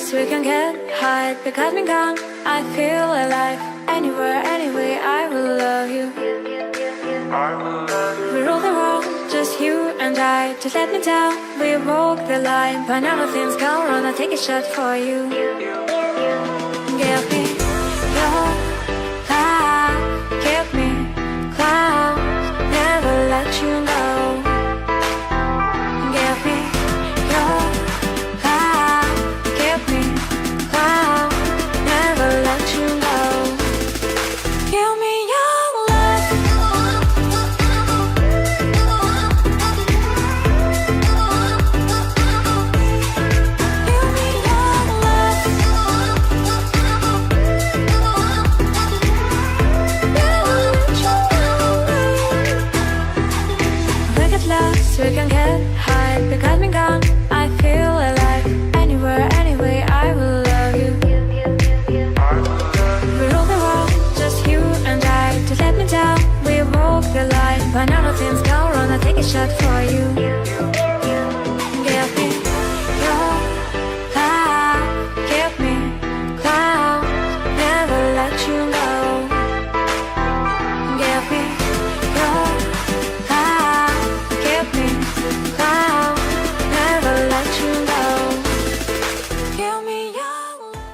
glass, we can get high. Because me gone, I feel alive. Anywhere, anyway, I will love you. We rule the world, just you and I. Just let me down, we walk the line. But now nothing's gone wrong, I'll take a shot for you. Give me your love, give me clouds, never let you go. Give me your love, give me clouds, never let you go. Give me your love. Give me your love. Never let you go. We get lost, we can get high. Because me gone, I feel alive. Anywhere, anyway, I will love you. We rule the world, just you and I. Just let me down, we walk the line. But now nothing's gone wrong, I'll take a shot for you. Give me your love, give me clouds, never let you go. Give me your love, give me clouds, never let you go. Give me your love.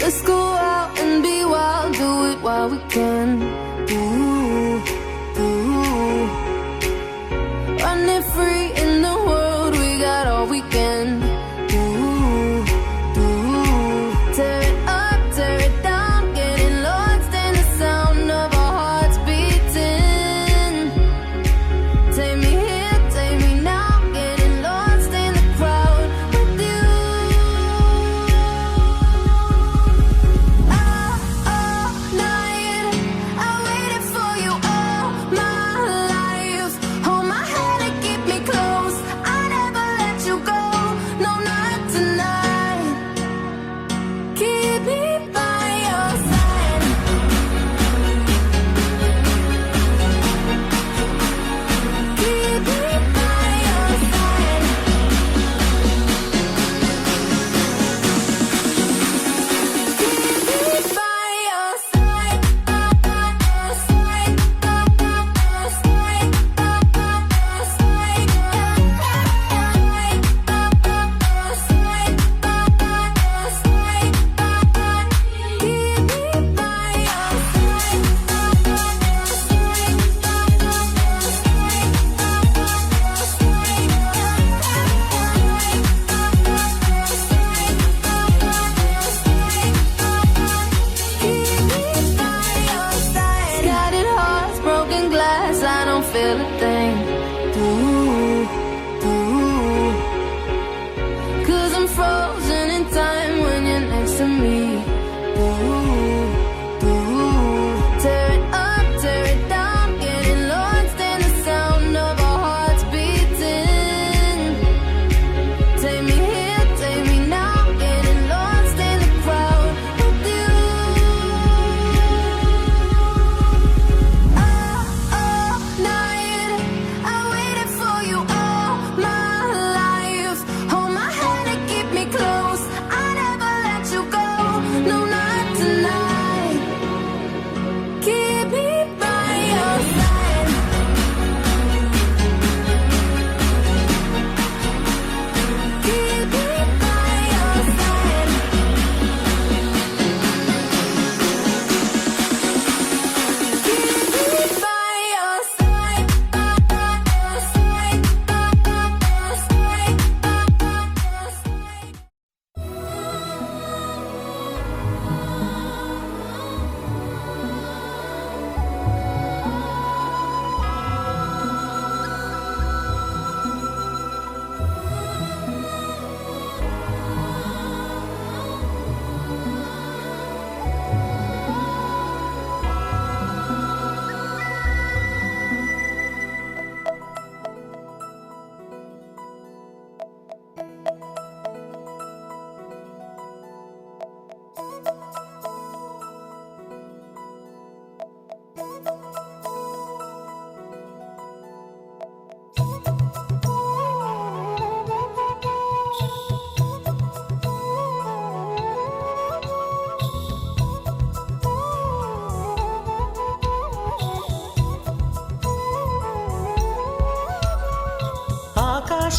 Let's go out and be wild, do it while we can. Ooh, ooh. Running free in the world, we got all weekend. Ooh, ooh. Tear it up, tear it down, getting lost in the sound of our hearts beating. Take me here, take me now, getting lost in the crowd with you. All night, I waited for you all my life. Hold my hand and keep me close, I never let you go.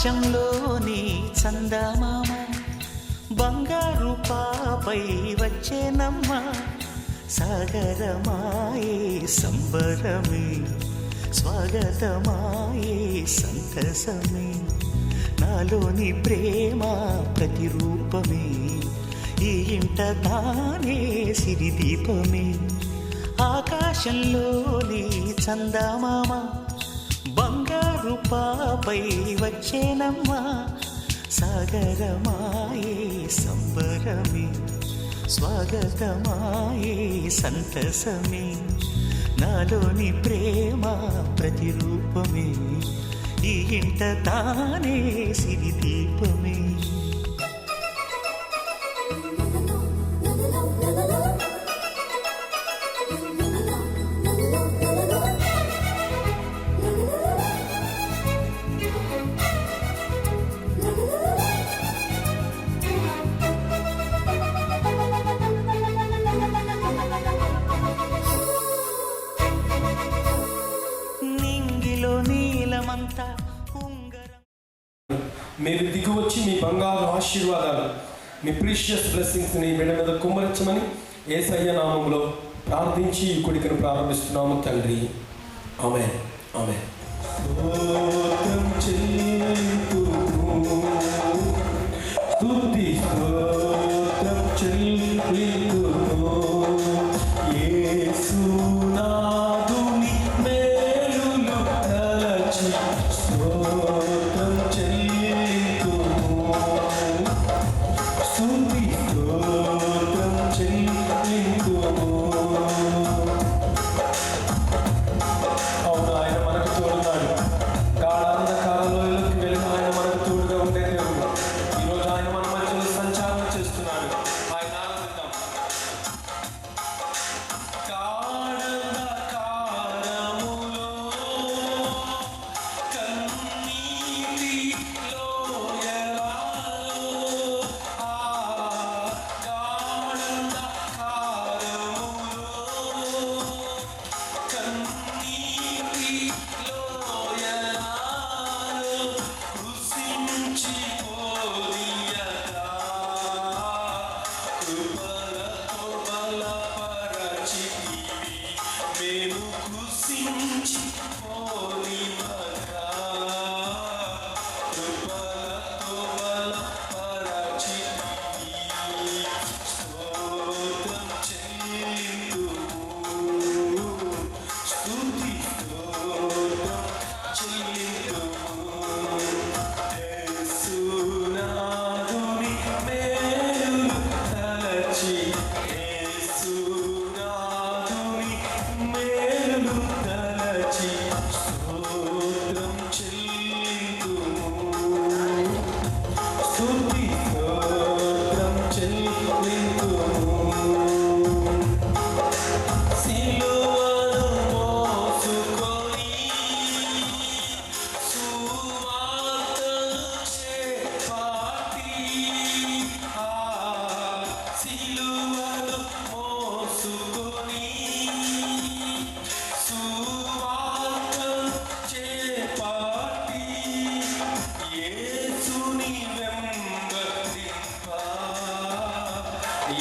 ఆకాశంలోని చందమామ బంగారు పాపై వచ్చేనమ్మ సాగరమాయే సంబరమే స్వాగతమాయే సంతసమే నాలోని ప్రేమ ప్రతిరూపమే ఈ ఇంట తానే సిరిదీపమే ఆకాశంలోని చందమామ బంగారు పాపై వచ్చేనమ్మా సాగరమాయే సంబరమే స్వాగతమాయే సంతసమే నాలోని ప్రేమ ప్రతిరూపమే ఈ ఇంట తానే సిరిదీపమే మీరు దిగు వచ్చి మీ బంగారు ఆశీర్వాదాలు మీ ప్రీషియస్ బ్లెస్సింగ్స్ ని మెడ మీద కుమ్మరించమని యేసయ్య నామములో ప్రార్థించి ఈ కొడుకును ప్రారంభిస్తున్నాము తండ్రి ఆమేన్ ఆమేన్. స్తోత్రం చెల్లింతుము స్తుతి స్తోత్రం చెల్లింతుము యేసు నాదుని మేలులు తలచి స్తోత్రం చెల్లింతుము స్తుతి స్తోత్రం చెల్లింతుము. అవును, ఆయన మనకు తోడున్నాడు. గాఢాంధకారంలోకి వెళ్ళిన ఆయన మనకు తోడుగా ఉండే దేవుడు. ఈరోజు ఆయన మన మధ్యలో సంచారం చేస్తున్నాడు. ఆయన ఆనందిద్దాం. గాఢాంధకారములో కన్నీటి లోయలలో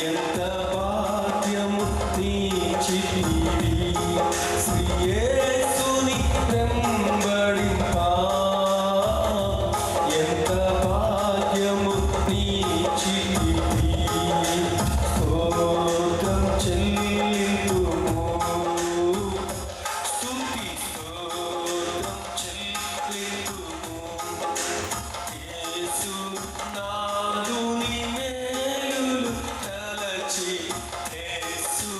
ఎంత భాగ్యము తీర్చితివి శ్రీ యేసుని వెంబడింప ఎంత భాగ్యము తీర్చితివి స్తోత్రం చెల్లింతుము స్తుతి స్తోత్రం చెల్లింతుము యేసు నాదుని మేలులు తలచి యేసు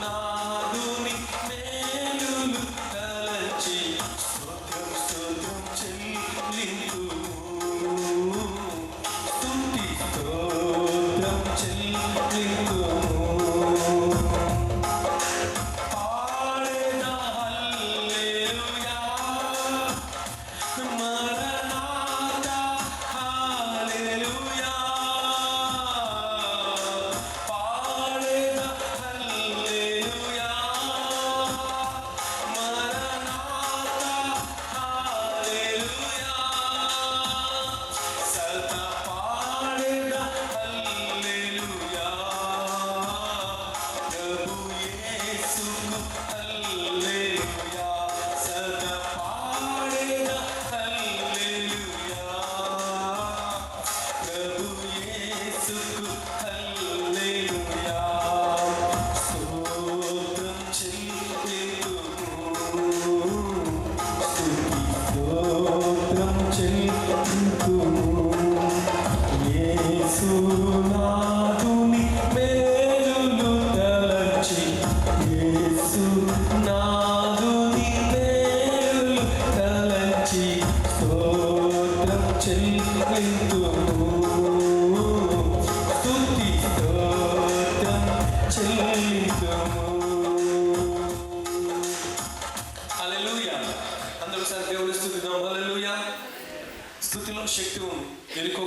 నాదుని మేలులు తలచి స్తోత్రం స్తోత్రం చెల్లింతుము స్తుతి స్తోత్రం చెల్లింతుము. పాడెదా హల్లెలూయా మరణాతా హల్లెలూయా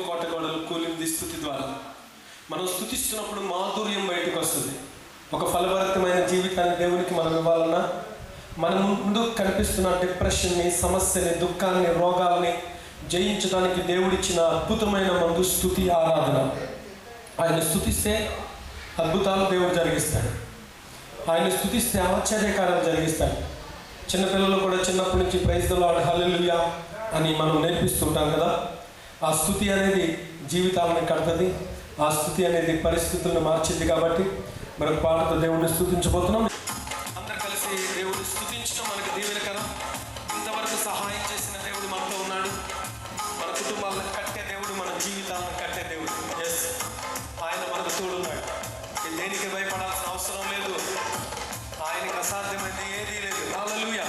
కోటగోడలు కూలింది స్తుతి ద్వారా. మనం స్తుతిస్తున్నప్పుడు మాధుర్యం బయటకు వస్తుంది. ఒక ఫలభరితమైన జీవితాన్ని దేవునికి మనం ఇవ్వాలన్నా మన ముందు కనిపిస్తున్న డిప్రెషన్ని, సమస్యని, దుఃఖాన్ని, రోగాల్ని జయించడానికి దేవుడిచ్చిన అద్భుతమైన మందు స్తుతి, ఆరాధన. ఆయన స్తుతిస్తే అద్భుతాలు దేవుడు జరిగిస్తాడు. ఆయన స్తుతిస్తే ఆశ్చర్యకారాలు జరిగిస్తాడు. చిన్నపిల్లలు కూడా చిన్నప్పటి నుంచి ప్రైజ్ ది లార్డ్, హల్లెలూయా అని మనం నేర్పిస్తుంటాం కదా. ఆ స్తుతి అనేది జీవితాలను కడుతుంది. ఆ స్తుతి అనేది పరిస్థితులను మార్చింది. కాబట్టి మనం పాటతో దేవుడిని స్తుతించబోతున్నాం. అందరు కలిసి దేవుడిని స్తుతించడం మనకు దీవెనకరం. ఇంతవరకు సహాయం చేసిన దేవుడు మనతో ఉన్నాడు. మన కుటుంబాలను కట్టే దేవుడు, మన జీవితాలను కట్టే దేవుడు. ఎస్, ఆయన మనకు తోడున్నాడు. దేనికి భయపడాల్సిన అవసరం లేదు. ఆయనకు అసాధ్యమైనది ఏదీ లేదు. హల్లెలూయా.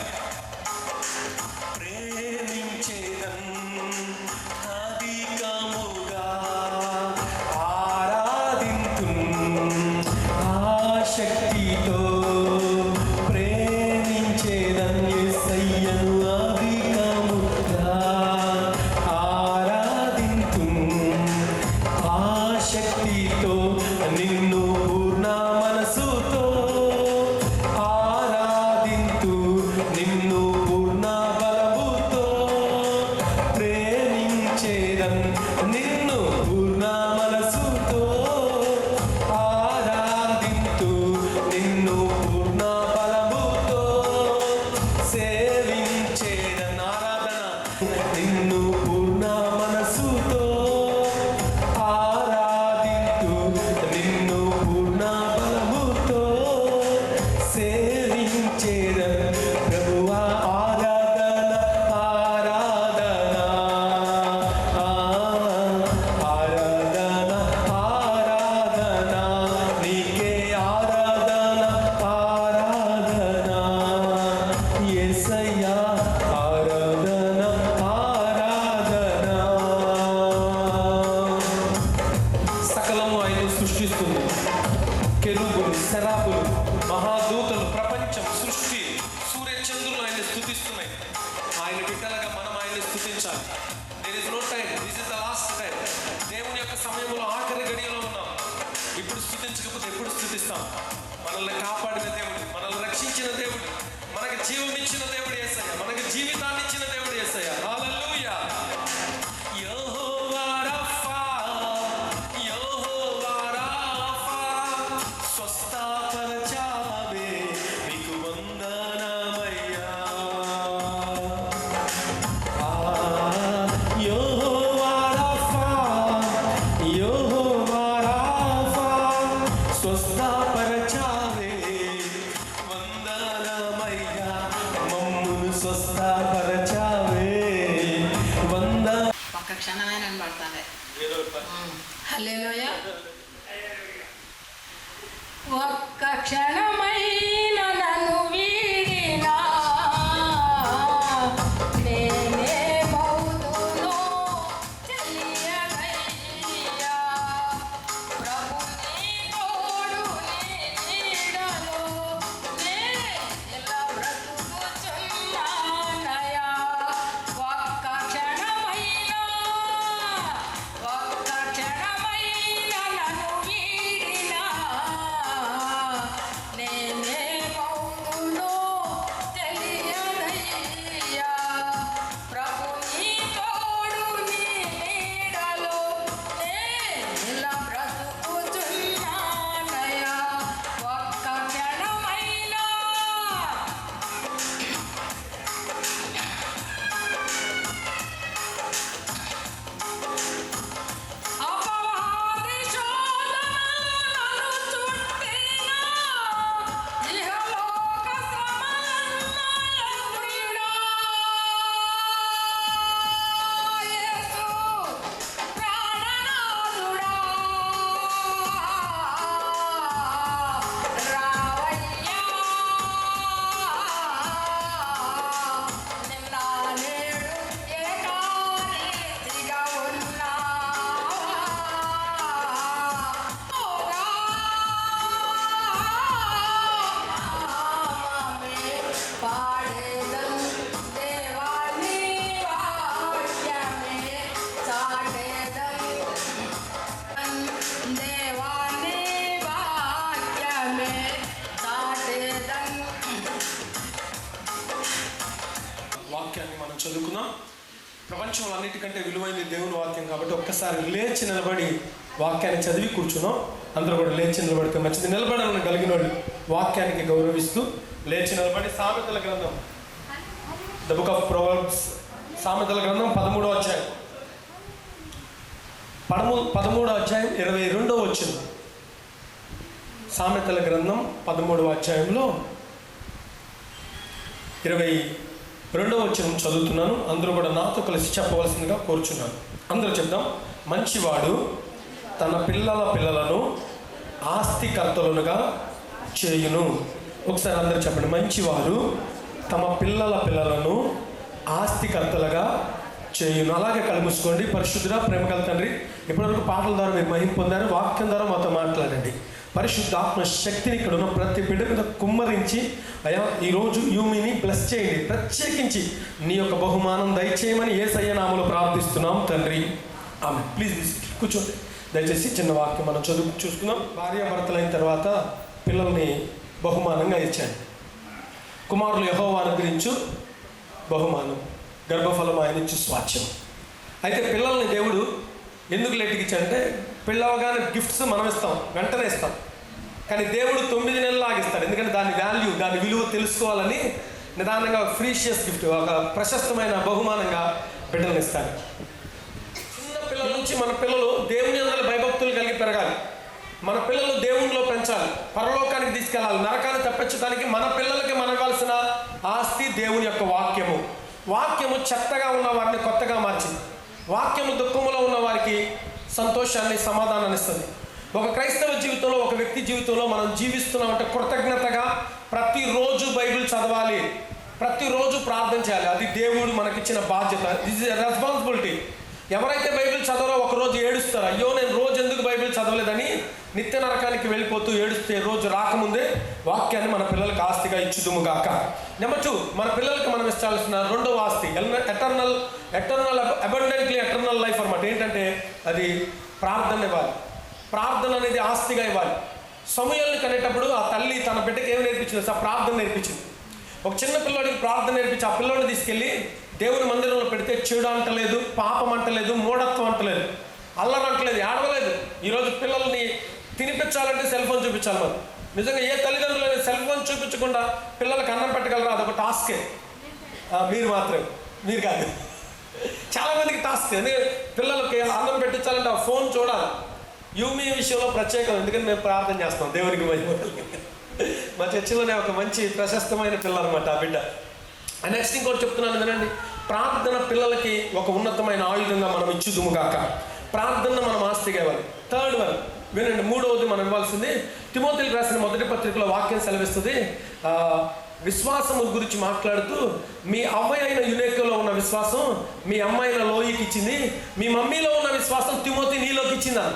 ప్రేమించేదన్ అధికముగా ఆరాధింతున్ ఆశక్తితో, ప్రేమించేదన్ యేసయ్యను అధికముగా ఆరాధింతున్ ఆశక్తితో, నిన్ను పూర్ణ మనసుతో ఆరాధింతు, నిన్ను పూర్ణ బలముతో ప్రేమించేదన్, నిన్ను పూర్ణ మనసుతో ఆరాధింతు, నిన్ను పూర్ణ బలముతో సేవించేదన్. ఆరాధన, నిన్ను పూర్ణ మనసుతో ఆరాధింతు, నిన్ను పూర్ణ బలముతో సేవించేదన్. ప్రభువా ఆరాధన, ఆరాధన, ఆరాధన, ఆరాధన నీకే ఆరాధన, ఆరాధన యేసయ్యా, ఆరాధన, ఆరాధన. సకలము ఆయన సృష్టిస్తుంది. కెరూబులు, శరాబులు, మహాదూతలు, ప్రపంచం, సృష్టి, సూర్య చంద్రులు ఆయన స్తుతిస్తున్నాయి. ఆయన బిడ్డలుగా మనం ఆయన స్తుతించాలి. There is no time, this is the last time. దేవుని యొక్క సమయంలో ఆఖరి గడియలో ఉన్నాం. ఇప్పుడు స్తుతించకపోతే ఎప్పుడు స్తుతిస్తాం? మనల్ని కాపాడిన దేవుడు, మనల్ని రక్షించిన దేవుడు, మనకి జీవం ఇచ్చిన దేవుడు యేసయ్య, మనకి జీవితాన్ని ఇచ్చిన దేవుడు యేసయ్య. హల్లెలూయా. యెహోవా రఫా, యెహోవా రఫా, స్వస్థపరచావే, నీకు వందనమయ్యా. యెహోవా రఫా, యెహోవా రఫా, స్వస్థపరచావే, వందనమయ్యా. మమ్మును స్వస్థపరచావే, వంద. ఒక్క క్షణమైన పడతానే. హల్లెలూయా. ఒక్క క్షణమైన నన్ను వీడినా నేనే బౌదును తెలియదయ్యా. ప్రభు నీ తోడు, నీ నీడలో నే ఇలా బ్రతుకుచున్నానయ్యా. ఒక్క క్షణమైన నన్ను వీడినా నేనే ప్రపంచంలో అన్నిటికంటే విలువైనది దేవుని వాక్యం కాబట్టి ఒక్కసారి లేచి నిలబడి వాక్యాన్ని చదివి కూర్చున్నాం. అందరూ కూడా లేచి నిలబడితే మంచిది. నిలబడాలని కలిగిన వాళ్ళు వాక్యానికి గౌరవిస్తూ లేచి నిలబడి సామెతల గ్రంథం, ద బుక్ ఆఫ్ ప్రొవర్బ్స్, సామెతల గ్రంథం 13వ అధ్యాయం 13వ అధ్యాయం 22వ వచనం. సామెతల గ్రంథం 13వ అధ్యాయంలో 22వ వచనం చదువుతున్నాను. అందరూ కూడా నాతో కలిసి చెప్పవలసిందిగా కోరుచున్నాను. అందరూ చెప్దాం. మంచివాడు తన పిల్లలను ఆస్తికర్తలుగా చేయును. ఒకసారి అందరూ చెప్పండి. మంచివారు తమ పిల్లలను ఆస్తికర్తలుగా చేయును. అలాగే కలుముసుకోండి. పరిశుద్ధుడా ప్రేమగల తండ్రి, ఇప్పటివరకు పాటల ద్వారా మీరు మహిమ పొందారు. వాక్యం ద్వారా మాతో మాట్లాడండి. పరిశుద్ధాత్మ శక్తిని ఇక్కడ ఉన్న ప్రతి బిడ్డ మీద కుమ్మరించి అయ్యా ఈరోజు యూమిని బ్లెస్ చేయండి. ప్రత్యేకించి నీ యొక్క బహుమానం దయచేయమని యేసయ్య నామములో ప్రార్థిస్తున్నాం తండ్రి. ఆమె. ప్లీజ్ కూర్చోండి దయచేసి. చిన్న వాక్యం మనం చూసుకుందాం. భార్యాభర్తలైన తర్వాత పిల్లల్ని బహుమానంగా ఇచ్చాను. కుమారులు యెహోవా అనుగ్రహించు బహుమానం, గర్భఫలం ఆయన ఇచ్చు స్వాచ్యం. అయితే పిల్లల్ని దేవుడు ఎందుకు లేట్కి ఇచ్చాడంటే, పిల్లవగానే గిఫ్ట్స్ మనం ఇస్తాం, వెంటనే ఇస్తాం. కానీ దేవుడు 9 నెలలు ఆగిస్తాడు. ఎందుకంటే దాని వాల్యూ, దాని విలువ తెలుసుకోవాలని నిదానంగా ప్రీషియస్ గిఫ్ట్, ఒక ప్రశస్తమైన బహుమానంగా బిడ్డలను ఇస్తాడు. చిన్న పిల్లల నుంచి మన పిల్లలు దేవుని అందరి భయభక్తులు కలిగి పెరగాలి. మన పిల్లలు దేవునిలో పెంచాలి, పరలోకానికి తీసుకెళ్ళాలి. నరకాన్ని తప్పించడానికి మన పిల్లలకి మనం ఇవ్వాల్సిన ఆస్తి దేవుని యొక్క వాక్యము. వాక్యము చెత్తగా ఉన్న వారిని కొత్తగా మార్చింది. వాక్యము దుఃఖములో ఉన్న వారికి సంతోషాన్ని, సమాధానాన్ని ఇస్తుంది. ఒక క్రైస్తవ జీవితంలో, ఒక వ్యక్తి జీవితంలో మనం జీవిస్తున్నామంటే కృతజ్ఞతగా ప్రతిరోజు బైబిల్ చదవాలి, ప్రతిరోజు ప్రార్థన చేయాలి. అది దేవుడు మనకిచ్చిన బాధ్యత. This is responsibility. ఎవరైతే బైబిల్ చదవరో ఒకరోజు ఏడుస్తారు, అయ్యో నేను రోజు ఎందుకు బైబిల్ చదవలేదని నిత్య నరకానికి వెళ్ళిపోతూ ఏడుస్తే రోజు రాకముందే వాక్యాన్ని మన పిల్లలకు ఆస్తిగా ఇచ్చుదుము గాక. నెంబర్ 2, మన పిల్లలకి మనం ఇచ్చాల్సిన రెండవ ఆస్తి ఎటర్నల్ అబండెంట్లీ ఎటర్నల్ లైఫ్ అన్నమాట. ఏంటంటే అది ప్రార్థన ఇవ్వాలి. ప్రార్థన అనేది ఆస్తిగా ఇవ్వాలి. సమూయేలుని కనేటప్పుడు ఆ తల్లి తన బిడ్డకి ఏమి నేర్పించింది? ప్రార్థన నేర్పించింది. ఒక చిన్న పిల్లోడికి ప్రార్థన నేర్పించి ఆ పిల్లోడిని తీసుకెళ్ళి దేవుని మందిరంలో పెడితే చెడు అంటలేదు, పాపం అంటలేదు, మూఢత్వం అంటలేదు, అల్లరి అంటలేదు, ఏడవలేదు. ఈరోజు పిల్లల్ని తినిపించాలంటే సెల్ ఫోన్ చూపించాలి. మరి నిజంగా ఏ తల్లిదండ్రులు సెల్ ఫోన్ చూపించకుండా పిల్లలకు అన్నం పెట్టగలరా? అదొక టాస్కే. మీరు మాత్రమే, మీరు కాదు. చాలామందికి టాస్క్. ఎందుకంటే పిల్లలకి అన్నం పెట్టించాలంటే ఆ ఫోన్ చూడాలి. యూమీ విషయంలో ప్రత్యేకం, ఎందుకంటే మేము ప్రార్థన చేస్తాం దేవునికి మహిమ. మా చర్చిలోనే ఒక మంచి ప్రశస్తమైన పిల్ల అనమాట ఆ బిడ్డ. నెక్స్ట్ ఇంకోటి చెప్తున్నాను వినండి. ప్రార్థన పిల్లలకి ఒక ఉన్నతమైన ఆయుధంగా మనం ఇచ్చుదుము గాక. ప్రార్థన మనం ఆస్తిగా ఇవ్వాలి. థర్డ్ వన్ వినండి, మూడవది మనం ఇవ్వాల్సింది తిమోతికి రాసిన మొదటి పత్రికలో వాక్యం సెలవిస్తుంది. విశ్వాసము గురించి మాట్లాడుతూ, మీ అమ్మాయి అయిన యునేకోలో ఉన్న విశ్వాసం మీ అమ్మాయి అయిన లోయికి ఇచ్చింది, మీ మమ్మీలో ఉన్న విశ్వాసం తిమోతి నీలోకి ఇచ్చిందా.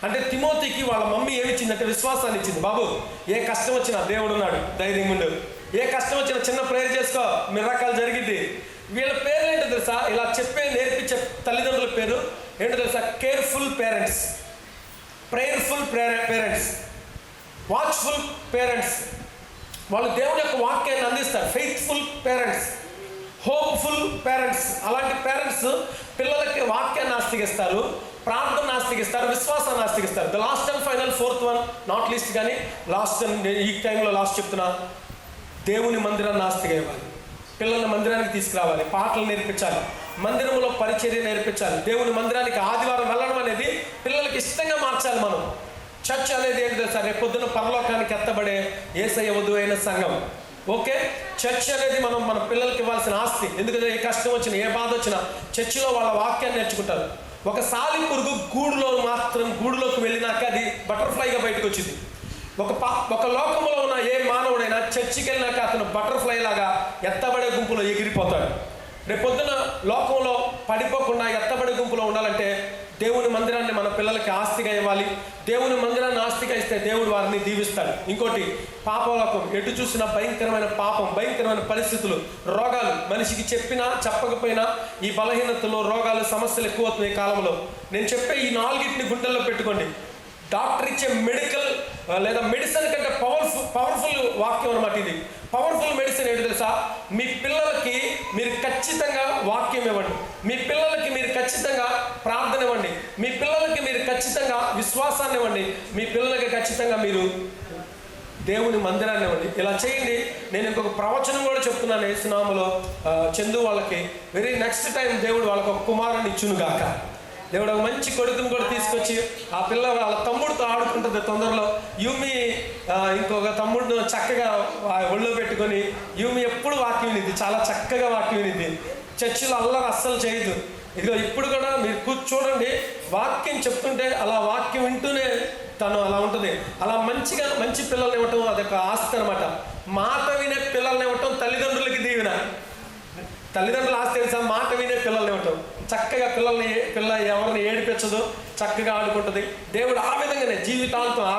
అంటే తిమోతికి వాళ్ళ మమ్మీ ఏమిచ్చిందంటే విశ్వాసాన్ని ఇచ్చింది. బాబు ఏ కష్టం వచ్చినా దేవుడు ఉన్నాడు, ధైర్యం ఉండు. ఏ కష్టం వచ్చినా చిన్న ప్రేయర్ చేసుకో, మిరాకాలు జరిగింది. వీళ్ళ పేర్లు ఏంటో తెలుసా? ఇలా నేర్పించే తల్లిదండ్రుల పేరు ఏంటో తెలుసా? Careful parents, prayerful parents, watchful parents. వాళ్ళు దేవుని యొక్క వాక్యాన్ని అందిస్తారు. Faithful parents, hopeful parents. అలాంటి పేరెంట్స్ పిల్లలకి వాక్యాన్ని ఆస్తిగిస్తారు, ప్రార్థన ఆస్తిగిస్తారు, విశ్వాసాన్ని ఆస్తిగిస్తారు. The last and final fourth one, not least కానీ లాస్ట్, ఈ టైంలో లాస్ట్ చెప్తున్నా, దేవుని మందిరాన్ని ఆస్తిగా ఇవ్వాలి. పిల్లల్ని మందిరానికి తీసుకురావాలి, పాటలు నేర్పించాలి, మందిరంలో పరిచర్య నేర్పించాలి. దేవుని మందిరానికి ఆదివారం వెళ్ళడం అనేది పిల్లలకి ఇష్టంగా మార్చాలి. మనం చర్చ్ అనేది ఏంటి తెలుసా? రేపు పొద్దున పరలోకానికి ఎత్తబడే యేసయ్య వధువైన సంఘం. ఓకే, చర్చ్ అనేది మన పిల్లలకి ఇవ్వాల్సిన ఆస్తి. ఎందుకంటే ఏ కష్టం వచ్చినా, ఏ బాధ వచ్చినా చర్చిలో వాళ్ళ వాక్యాన్ని నేర్చుకుంటారు. ఒక సాలి పురుగు గూడులోకి వెళ్ళినాక అది బటర్ఫ్లైగా బయటకు వచ్చింది. ఒక లోకంలో ఉన్న ఏ మానవుడైనా చర్చికి వెళ్ళినాక అతను బటర్ఫ్లై లాగా ఎత్తబడే గుంపులో ఎగిరిపోతాడు. రేపు పొద్దున లోకంలో పడిపోకుండా ఎత్తబడే గుంపులో ఉండాలంటే దేవుని మందిరాన్ని మన పిల్లలకి ఆస్తిగా ఇవ్వాలి. దేవుని మందిరాన్ని ఆస్తిగా ఇస్తే దేవుడు వారిని దీవిస్తాడు. ఇంకోటి, పాపలోకం. ఎటు చూసినా భయంకరమైన పాపం, భయంకరమైన పరిస్థితులు, రోగాలు. మనిషికి చెప్పినా చెప్పకపోయినా ఈ బలహీనతలు, రోగాలు, సమస్యలు ఎక్కువ అవుతున్నాయి ఈ కాలంలో. నేను చెప్పే ఈ 4ని గుండెల్లో పెట్టుకోండి. డాక్టర్ ఇచ్చే మెడికల్ లేదా మెడిసిన్ కంటే పవర్ఫుల్ వాక్యం అనమాట. ఇది పవర్ఫుల్ మెడిసిన్ ఏంటి తెలుసా? మీ పిల్లలకి మీరు ఖచ్చితంగా వాక్యం ఇవ్వండి, మీ పిల్లలకి మీరు ఖచ్చితంగా ప్రార్థన ఇవ్వండి, మీ పిల్లలకి మీరు ఖచ్చితంగా విశ్వాసాన్ని ఇవ్వండి, మీ పిల్లలకి ఖచ్చితంగా మీరు దేవుని మందిరాన్ని ఇవ్వండి. ఇలా చేయండి. నేను ఇంకొక ప్రవచనం కూడా చెప్తున్నాను యేసునామములో. చందు వాళ్ళకి వెరీ నెక్స్ట్ టైం దేవుడు వాళ్ళకి ఒక కుమారుని ఇచ్చును గాక. దేవుడు ఒక మంచి కొడుకుని కూడా తీసుకొచ్చి ఆ పిల్ల వాళ్ళ తమ్ముడితో ఆడుకుంటుంది. తొందరలో యూమి ఇంకొక తమ్ముడిని చక్కగా ఒళ్ళో పెట్టుకొని, యూమి ఎప్పుడు వాక్యం వినిద్ది, చాలా చక్కగా వాక్యం వినిద్ది, చర్చిలో అల్లరి అస్సలు చేయదు. ఇదిగో ఇప్పుడు కూడా మీరు చూడండి, వాక్యం చెప్తుంటే అలా వాక్యం వింటూనే తను అలా ఉంటుంది. అలా మంచి పిల్లల్ని ఇవ్వటం అదొక ఆస్తి అనమాట. మాట వినే పిల్లల్ని ఇవ్వటం తల్లిదండ్రులకి దీవెన. తల్లిదండ్రుల ఆస్తి తెలుసా? మాట వినే పిల్లల్ని ఇవ్వటం. చక్కగా పిల్ల ఎవరిని ఏడిపించదు, చక్కగా ఆడుకుంటుంది. దేవుడు ఆ విధంగానే జీవితాంతం ఆ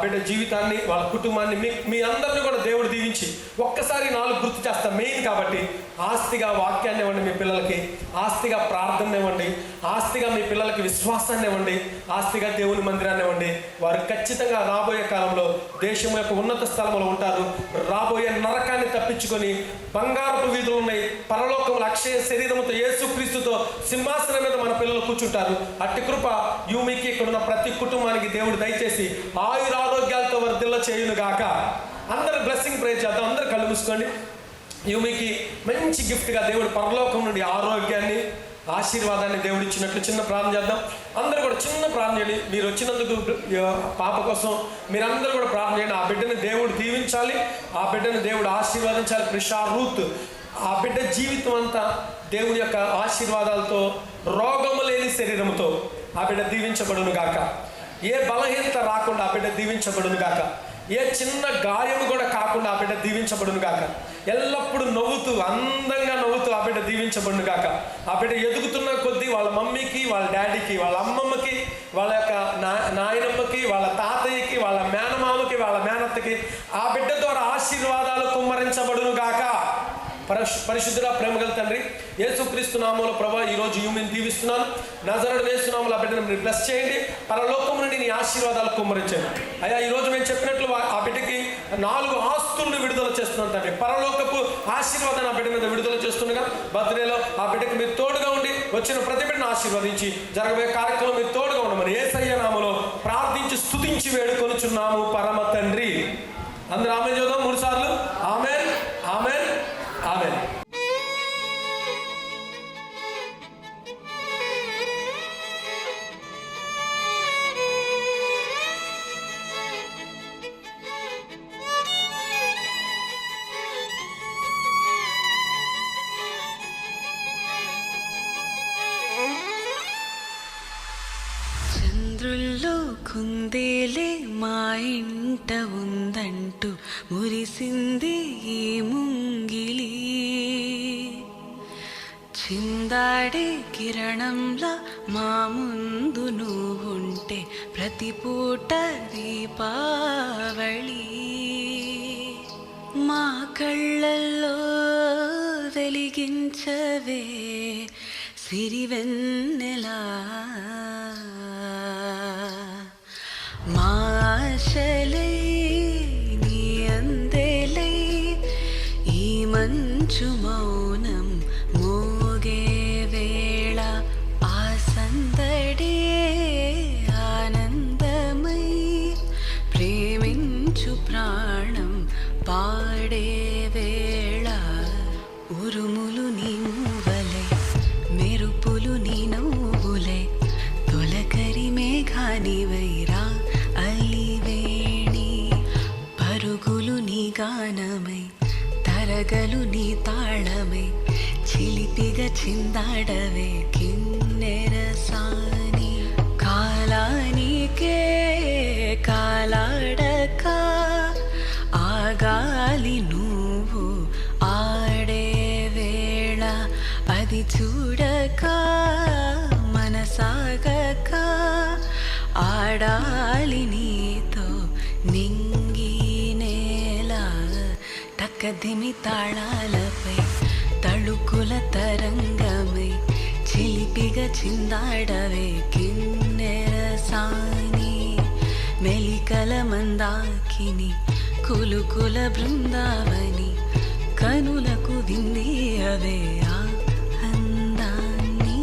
బిడ్డ జీవితాన్ని, వాళ్ళ కుటుంబాన్ని, మీ అందరినీ కూడా దేవుడు దీవించి ఒక్కసారి 4 గుర్తు చేస్తా మెయిన్ కాబట్టి. ఆస్తిగా వాక్యాన్ని ఇవ్వండి మీ పిల్లలకి, ఆస్తిగా ప్రార్థన ఇవ్వండి, ఆస్తిగా మీ పిల్లలకి విశ్వాసాన్ని ఇవ్వండి, ఆస్తిగా దేవుని మందిరాన్ని ఇవ్వండి. వారు ఖచ్చితంగా రాబోయే కాలంలో దేశం యొక్క ఉన్నత స్థలంలో ఉంటారు. రాబోయే నరకాన్ని తప్పించుకొని బంగారపు వీధులు ఉన్నాయి, పరలోకముల అక్షయ శరీరముతో యేసుక్రీస్తుతో సింహాసనం మీద మన పిల్లలు కూర్చుంటారు. అట్టి కృప యూమికి ఇక్కడున్న ప్రతి కుటుంబానికి దేవుడు దయచేసి ఆయురారోగ్యాలతో వర్ధిల్ల చేయును గాక. అందరూ బ్లెస్సింగ్ ప్రే చేద్దాం. అందరూ కళ్ళు మూసుకోండి. యూమికి మంచి గిఫ్ట్గా దేవుడు పరలోకం నుండి ఆరోగ్యాన్ని, ఆశీర్వాదాన్ని దేవుడు ఇచ్చినట్లు చిన్న ప్రార్థన చేద్దాం. అందరూ కూడా చిన్న ప్రార్థన చేయండి. మీరు వచ్చినందుకు పాప కోసం మీరందరూ కూడా ప్రార్థన చేయండి. ఆ బిడ్డను దేవుడు దీవించాలి, ఆ బిడ్డను దేవుడు ఆశీర్వదించాలి. ప్రిషా రూత్ ఆ బిడ్డ జీవితం అంతా దేవుని యొక్క ఆశీర్వాదాలతో, రోగము లేని శరీరంతో ఆ బిడ్డ దీవించబడును గాక. ఏ బలహీనత రాకుండా ఆ బిడ్డ దీవించబడును గాక. ఏ చిన్న గాయం కూడా కాకుండా ఆ బిడ్డ దీవించబడును గాక. ఎల్లప్పుడూ నవ్వుతూ, అందంగా నవ్వుతూ ఆ బిడ్డ దీవించబడును గాక. ఆ బిడ్డ ఎదుగుతున్న కొద్దీ వాళ్ళ మమ్మీకి, వాళ్ళ డాడీకి, వాళ్ళ అమ్మమ్మకి, వాళ్ళ యొక్క నాయనమ్మకి, వాళ్ళ తాతయ్యకి, వాళ్ళ మేనమామకి, వాళ్ళ మేనత్తకి ఆ బిడ్డ ద్వారా ఆశీర్వాదాలు కుమ్మరించబడును గాక. పరిశుద్ధుడా, ప్రేమగల తండ్రి, యేసుక్రీస్తు నామములో ప్రభా ఈరోజు యూమిని దీవిస్తున్నాను. నజరేయుడైన యేసు నామములో ఆ బిడ్డను మీరు బ్లెస్ చేయండి. పరలోకం నుండి నీ ఆశీర్వాదాలు కుమ్మరించండి. అయ్యా, ఈరోజు మేము చెప్పినట్లు ఆ బిడ్డకి 4 ఆస్తులను విడుదల చేస్తున్నాను తండ్రి. పరలోకపు ఆశీర్వాదాన్ని ఆ బిడ్డ మీద విడుదల చేస్తుండగా బర్త్డేలో ఆ బిడ్డకి మీరు తోడుగా ఉండి వచ్చిన ప్రతి బిడ్డను ఆశీర్వదించి జరగబోయే కార్యక్రమం మీరు తోడుగా ఉండమని యేసయ్య నామములో ప్రార్థించి స్తుతించి వేడుకొనుచున్నాము పరమ తండ్రి. అందరూ ఆమేన్ చూద్దాం 3 సార్లు. ఆమేన్, ఆమేన్, ఆమేన్. చంద్రుల్లో కుందేలే మా ఇంట ఉందంటూ మురిసింది ఈ ముంగిలి. చిందాడే కిరణంలా మా ముందు నువ్వుంటే ప్రతి పూట దీపావళి. మా కళ్ళల్లో వెలిగించవే సిరివెన్నెలా. మా ఆశలై నీ అందెలై ఈ మంచు మౌనం మోగే వేళ ఆ సందడే ఆనందమై ప్రేమించు ప్రాణం పాడే వేళ. ఉరుములు నీ మూవలై, మెరుపులు నీ నవ్వులై, తొలకరి మేఘానివైరా అలివేణి. పరుగులు నీ గానమై, తరగలు నీ తాళమై, చిలిపిగా చిందాడవే కిన్నెరసాని. కాలానికే కాలాడక ఆగాలి నువ్వు ఆడే వేళ. అది చూడక మనసాగక ఆడాలి నీతో నింగి నేల. తక్కదిమి తాళాలపై తళుకుల తరంగమై చిలిపిగా చిందాడవే కిన్నెరసాని. మెలికల మందాకిని కులుకుల బృందావని కనులకు వింది అవే ఆ అందాన్ని.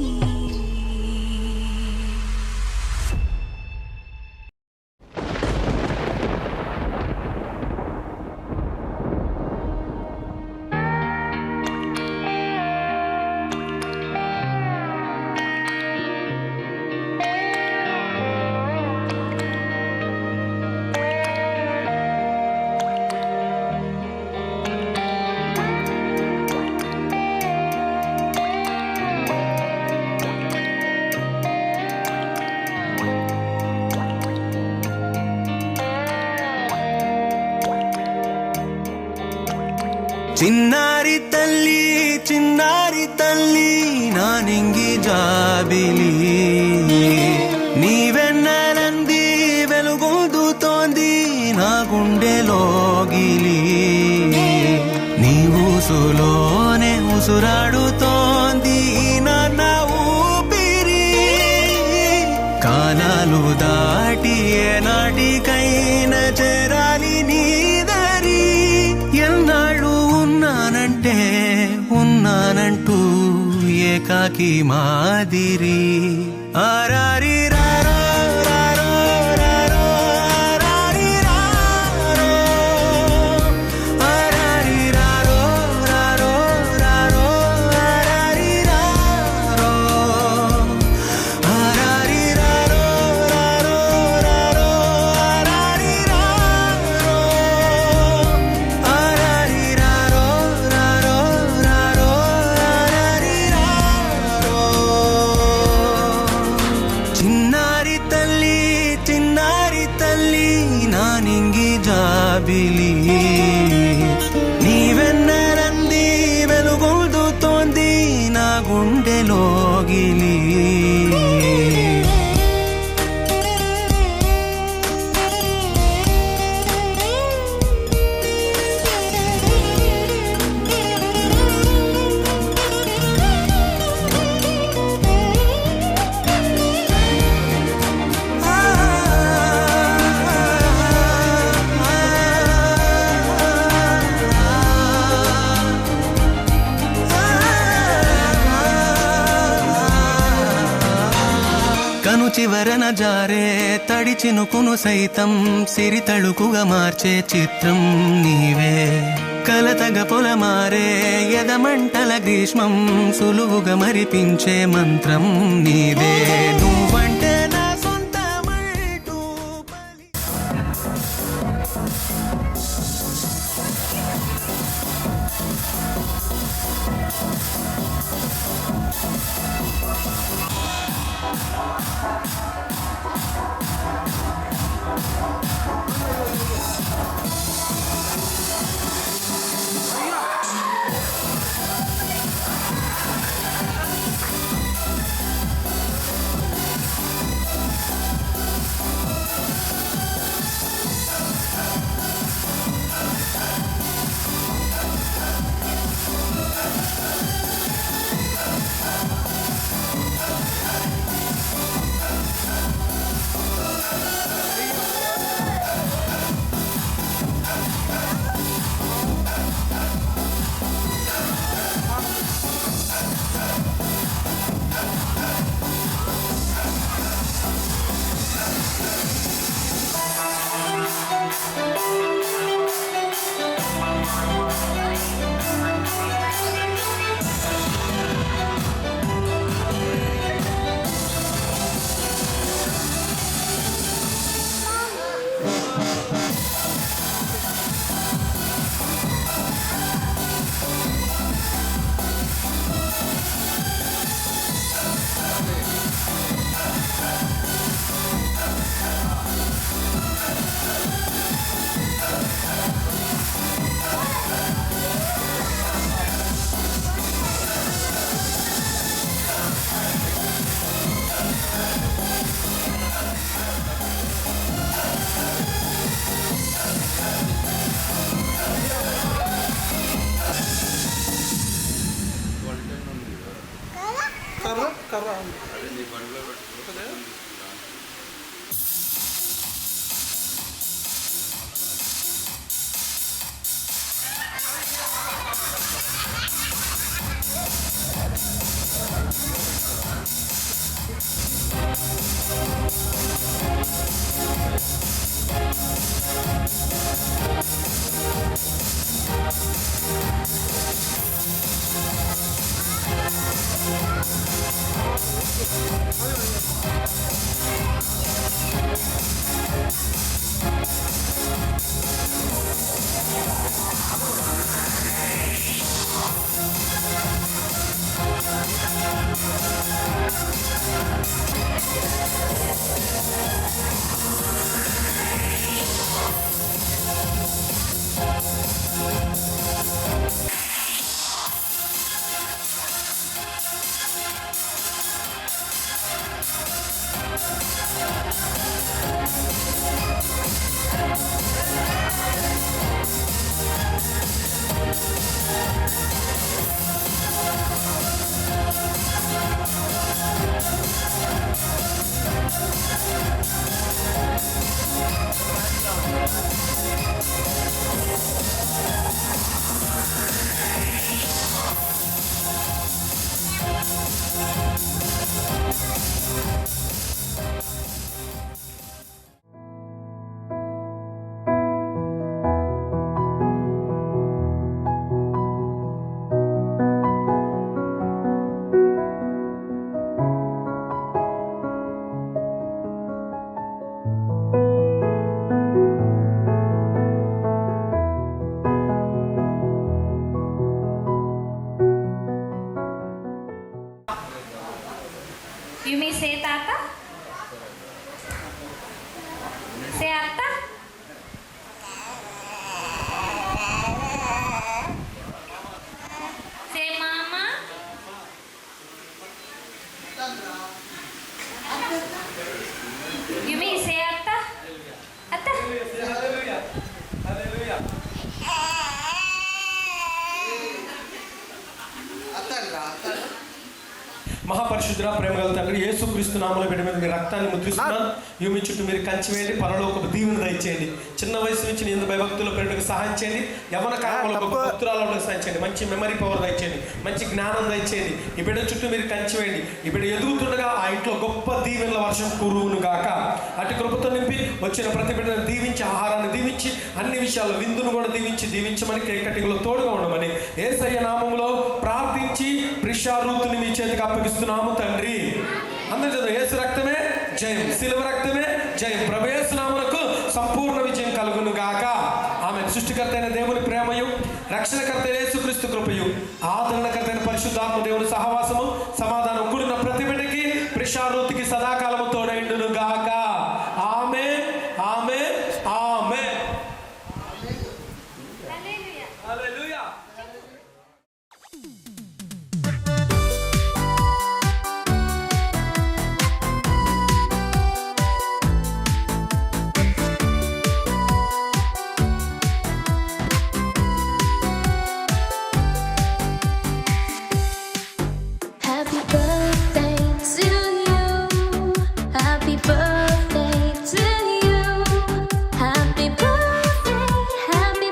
చిన్నారి తల్లి నానింగి జాబిలి నీవెన్నెలంది వెలుగొందుతోంది నా గుండెలోగిలి నీ ఊసులోనే ఉసురాడుతోంది నా ఊపిరి కాలాలు దాటి ఏనాటికైనా చేరాలి నీ దరి ఎన్నాళ్ళు ఉన్నానంటూ ఏకాకి మాదిరి ఆరారి రారో రారో రారో ఆరారి రారో ఆరారి రారో రారో రారో ఆరారి రారో ఆరారి రారో రారో రారో ఆరారి రారో ఆరారి రారో రారో రారో ఆరారి రారో. చిన్నారి తల్లి నానింగి జాబిలి నీవెన్నెలంది వెలుగొందుతోంది నా గుండెలోగిలి కను చివరన జారే తడి చినుకును సైతం సిరి తళుకుగా మార్చే చిత్రం నీవే కలతగ పొలమారే ఎదమంటల గ్రీష్మం సులువుగా మరిపించే మంత్రం నీవే నువ్వంటే నా సొంతమంటూ You may say Tata. Say Atta. Say Mama. You may say Atta. Atta. మహాపరిశుద్ధుడ ప్రేమగల తండ్రి యేసుక్రీస్తు నామములో బిడ్డ మీద మీ రక్తాన్ని ముద్రిస్తున్నాను. మీ చుట్టూ మీరు కంచి వేయండి, పరలోకపు దీవెన దయచేయండి. చిన్న వయసు నుంచి నేను భయభక్తుల ప్రేమకు సహాయం చేయండి. యవన కాలంలో భక్తురాలకు సహాయం చేయండి. మంచి మెమరీ పవర్ దయచేయండి, మంచి జ్ఞానం దయచేయండి. ఈ బిడ్డ చుట్టూ మీరు కంచి వేయండి. ఈ బిడ్డ ఎదుగుతుండగా ఆ ఇంట్లో గొప్ప దీవెనల వర్షం కురువును గాక. అటు కృపతో నింపి వచ్చిన ప్రతి బిడ్డను దీవించి, ఆహారాన్ని దీవించి, అన్ని విషయాల్లో విందును కూడా దీవించమని కేక్ కటింగ్లో తోడుగా ఉండమని యేసయ్య నామములో ప్రార్థించి ప్రిషారూతుని మీ చేతికి అప్పగిస్తున్నాము తండ్రి. అందరి చేత యేసు రక్తమే జయం, శిలువ రక్తమే జయం. ప్రభు యేసు నామమునకు సంపూర్ణ విజయం కలుగును గాక. ఆమె సృష్టికర్త అయిన దేవుని ప్రేమయు, రక్షణకర్త అయిన యేసుక్రీస్తు కృపయు, ఆదరణకర్త అయిన పరిశుద్ధాత్మ దేవుని సహవాసము, సమాధానం కూడిన ప్రతి బిడ్డకి ప్రిషారూతికి సదాకాలము తోడైండును గాక. ఆమేన్, ఆమేన్, ఆమేన్. హల్లెలూయా. Happy birthday to you. Happy birthday to you. Happy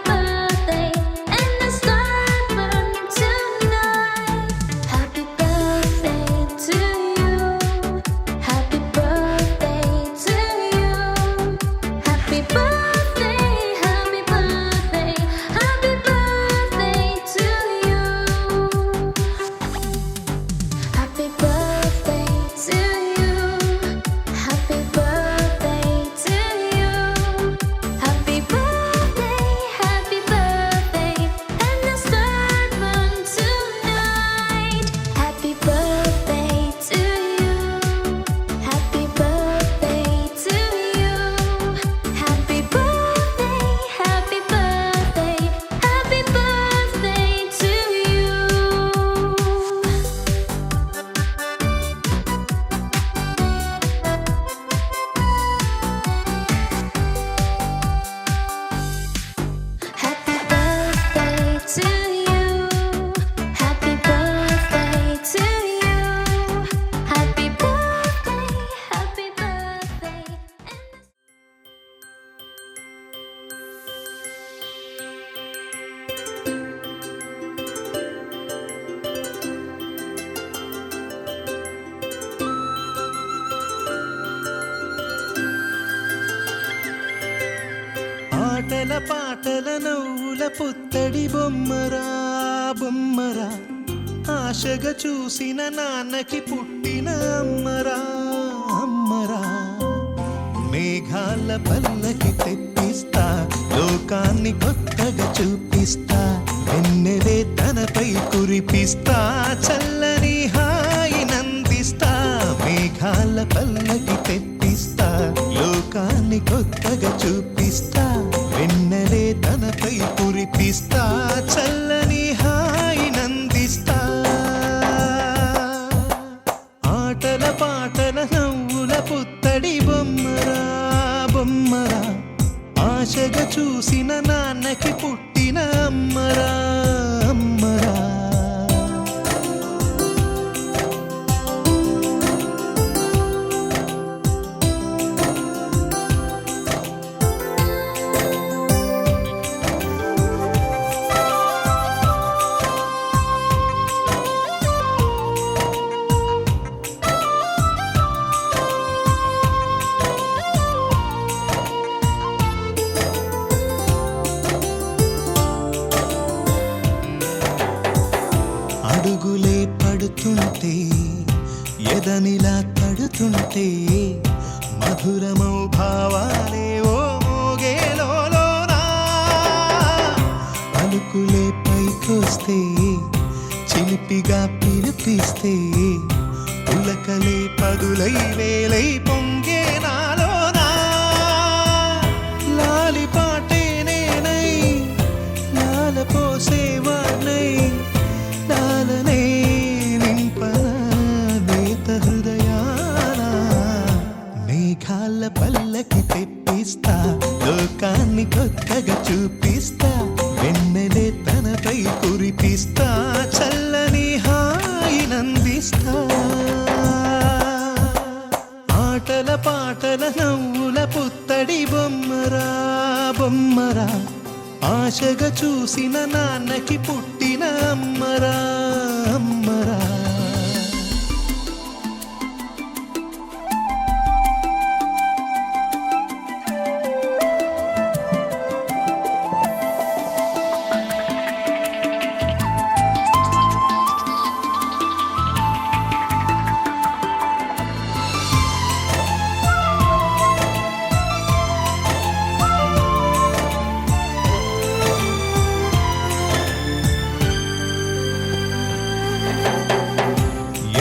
birthday, and the stars burn tonight. Happy birthday to you. Happy birthday to you. Happy birthday, happy birthday, happy birthday to you. Happy birthday to you. Happy birthday to you. Happy birthday, and the stars burn tonight. Happy birthday to you. Happy birthday to you. Happy birthday, happy birthday, happy birthday to you. Happy birthday to you. Happy birthday to you. Happy birthday. ఆటల పాటల నవ్వుల పుత్తడి బొమ్మరా బొమ్మరా, ఆశగా చూసిన నాన్నకి పుట్టిన అమ్మరా అమ్మరా. మేఘాల పల్లకి తెప్పిస్తా, లోకాన్ని కొత్తగా చూపిస్తా, వెన్నెలే తనపై కురిపిస్తా, చల్లని హాయి నందిస్తా. మేఘాల పల్లకి తెప్పిస్తా, లోకాన్ని కొత్తగా చూపిస్తా, వెన్నెలే తనపై కురిపిస్తా, చల్లని హాయి నందిస్తా. ఆటల పాటల నవ్వుల పుత్తడి బొమ్మరా బొమ్మరా ఆశగా చూసిన నాన్నకి పుట్టిన అమ్మరా అమ్మరా అడుగులే పడుతుంటే ఎదనిలా తడుతుంటే మధురమౌ భావాలే ఓ మోగేలోనా పలుకులే పైకొస్తే చిలిపిగా పిలిపిస్తే ఉలకలే పదులై వేలై పొంగే నాలోనా లాలిపాటే నేనై లాలపోసే వాణ్ణై లాలనే నింపన నేత హృదయాన మేఘాల పల్లకి తెప్పిస్తా లోకాన్ని కొత్తగా చూపిస్తా వెన్నెలే తనపై కురిపిస్తా చల్లని హాయినందిస్తా ఆటల పాటల నవ్వుల పుత్తడి బొమ్మరా బొమ్మరా ఆశగా చూసిన నాన్నకి పుట్టిన అమ్మరా అమ్మరా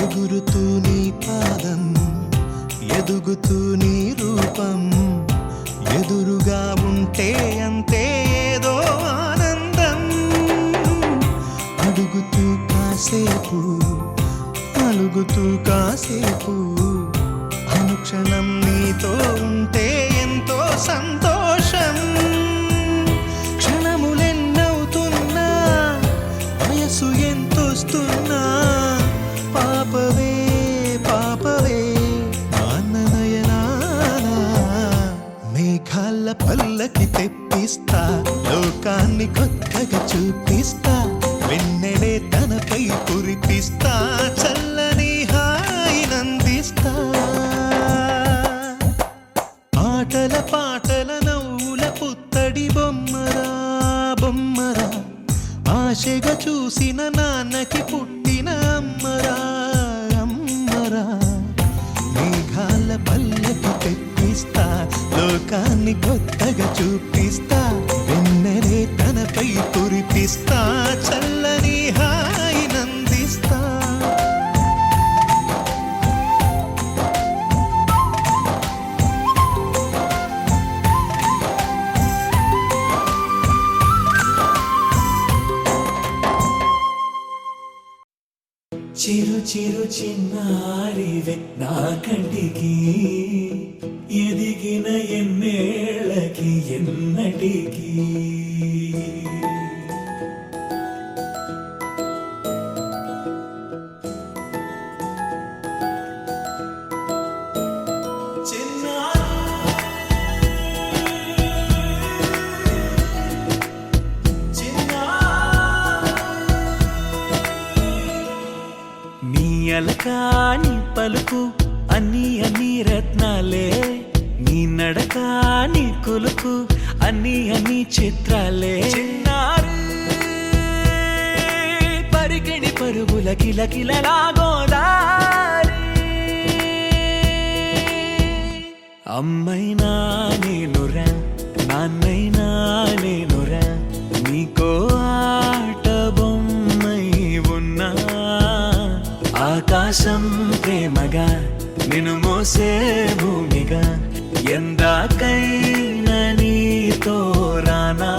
ఎగురుతూ నీ పాదం ఎదుగుతూ నీ రూపం ఎదురుగా ఉంటే అంతే ఏదో ఆనందం అడుగుతూ కాసేపు అలుగుతూ కాసేపు అనుక్షణం నీతో ఉంటే ఎంతో సంతోషం క్షణములెన్నవుతున్నా వయసు ఎంతొస్తున్నా పాపవే పాపవే నాన్ననయనానా మేఘాల పల్లకి తెప్పిస్తా లోకాన్ని కొత్తగా చూపిస్తా వెన్నెలే తనపై కురిపిస్తా చల్లని హాయినందిస్తా ఆటల పాటల నవ్వుల పుత్తడి బొమ్మరా బొమ్మరా ఆశగా చూసిన నాన్నకి పుట్టిన అమ్మరా అమ్మరా మేఘాల పల్లకి తెప్పిస్తా లోకాన్ని కొత్తగా చూపిస్తా వెన్నెలే తనపై కురిపిస్తా చల్లని హాయినందిస్తా చిరు చిరు చిన్నారివే నా కంటికి ఎదిగిన ఎన్నేళ్ళకి ఎన్నటికి అలకాని పలుకు అన్ని అన్ని రత్నాలే నీ నడకాని కులుకు అన్ని అన్ని చిత్రాలే చిన్నారు పరికిణి పరుగుల కిలకిలలాగోదారి అమ్మైనా నేనురా నాన్నైనా నేనురా నీకో ఆట బొమ్మై ఉన్నా ఆకాశం ప్రేమగా నిన్ను మోసే భూమిగా ఎందాకైనా నీతో రానా